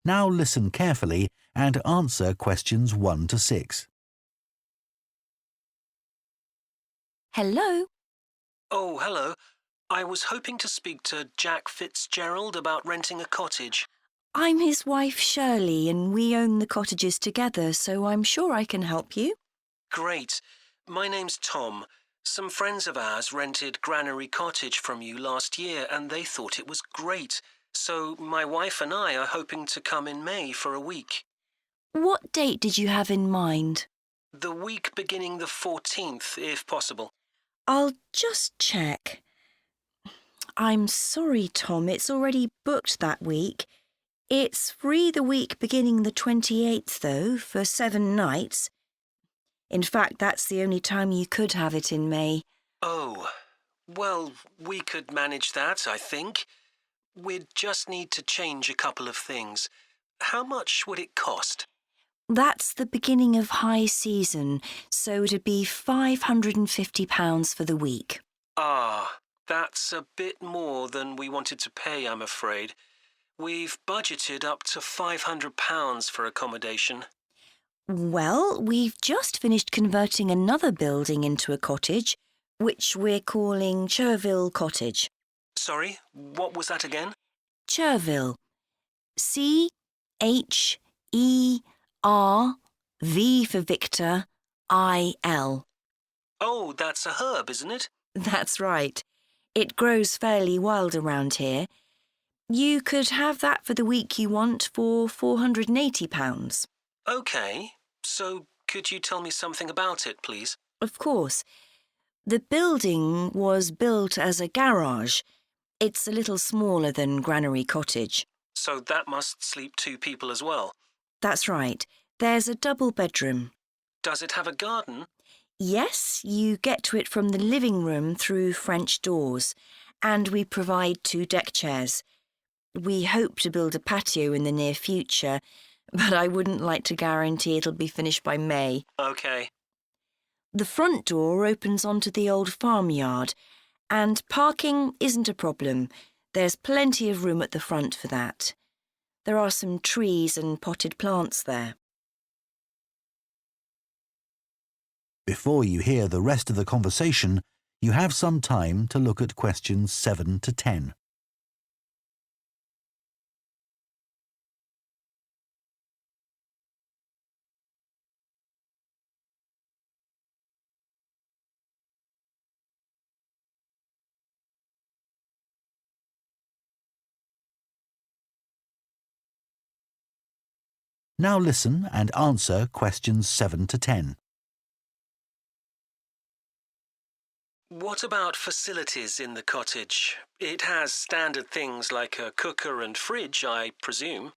Now listen carefully and answer questions 1 to 6. Hello? Oh, hello. I was hoping to speak to Jack Fitzgerald about renting a cottage. I'm his wife Shirley and we own the cottages together, so I'm sure I can help you. Great. My name's Tom. Some friends of ours rented Granary Cottage from you last year and they thought it was great. So my wife and I are hoping to come in May for a week. What date did you have in mind? The week beginning the 14th, if possible. I'll just check. I'm sorry, Tom, it's already booked that week. It's free the week beginning the 28th, though, for 7 nights. In fact, that's the only time you could have it in May. Oh, well, we could manage that, I think. We'd just need to change a couple of things. How much would it cost? That's the beginning of high season, so it'd be £550 for the week. Ah, that's a bit more than we wanted to pay, I'm afraid. We've budgeted up to £500 for accommodation. Well, we've just finished converting another building into a cottage, which we're calling Cherville Cottage. Sorry, what was that again? Cherville. C-H-E-R-V for Victor, I-L. Oh, that's a herb, isn't it? That's right. It grows fairly wild around here. You could have that for the week you want for £480. OK, so could you tell me something about it, please? Of course. The building was built as a garage. It's a little smaller than Granary Cottage. So that must sleep 2 people as well. That's right. There's a double bedroom. Does it have a garden? Yes, you get to it from the living room through French doors, and we provide 2 deck chairs. We hope to build a patio in the near future, but I wouldn't like to guarantee it'll be finished by May. OK. The front door opens onto the old farmyard, and parking isn't a problem. There's plenty of room at the front for that. There are some trees and potted plants there. Before you hear the rest of the conversation, you have some time to look at questions 7 to 10. Now listen and answer questions 7 to 10. What about facilities in the cottage? It has standard things like a cooker and fridge, I presume.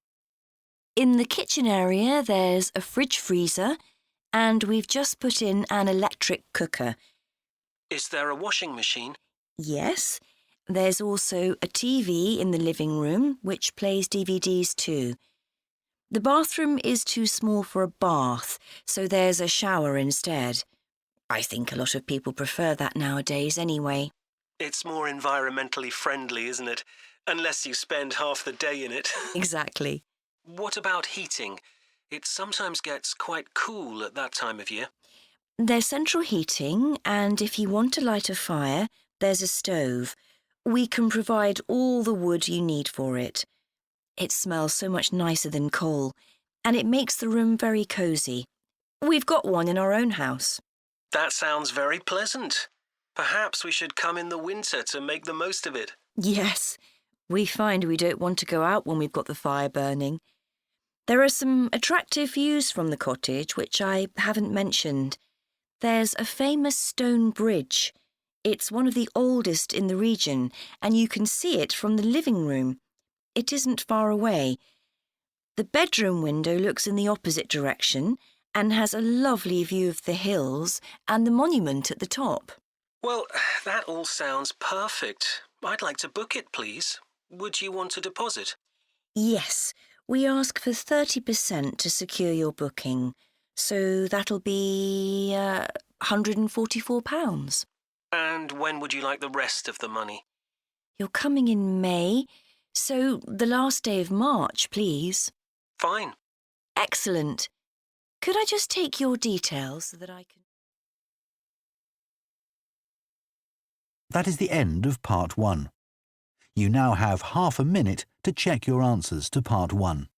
In the kitchen area, there's a fridge-freezer, and we've just put in an electric cooker. Is there a washing machine? Yes, there's also a TV in the living room, which plays DVDs too. The bathroom is too small for a bath, so there's a shower instead. I think a lot of people prefer that nowadays anyway. It's more environmentally friendly, isn't it? Unless you spend half the day in it. Exactly. What about heating? It sometimes gets quite cool at that time of year. There's central heating, and if you want to light a fire, there's a stove. We can provide all the wood you need for it. It smells so much nicer than coal, and it makes the room very cosy. We've got one in our own house. That sounds very pleasant. Perhaps we should come in the winter to make the most of it. Yes, we find we don't want to go out when we've got the fire burning. There are some attractive views from the cottage which I haven't mentioned. There's a famous stone bridge. It's one of the oldest in the region, and you can see it from the living room. It isn't far away. The bedroom window looks in the opposite direction and has a lovely view of the hills and the monument at the top. Well, that all sounds perfect. I'd like to book it, please. Would you want a deposit? Yes, we ask for 30% to secure your booking, so that'll be £144. And when would you like the rest of the money? You're coming in May, so the last day of March, please. Fine. Excellent. Could I just take your details so that I can... That is the end of Part 1. You now have half a minute to check your answers to Part 1.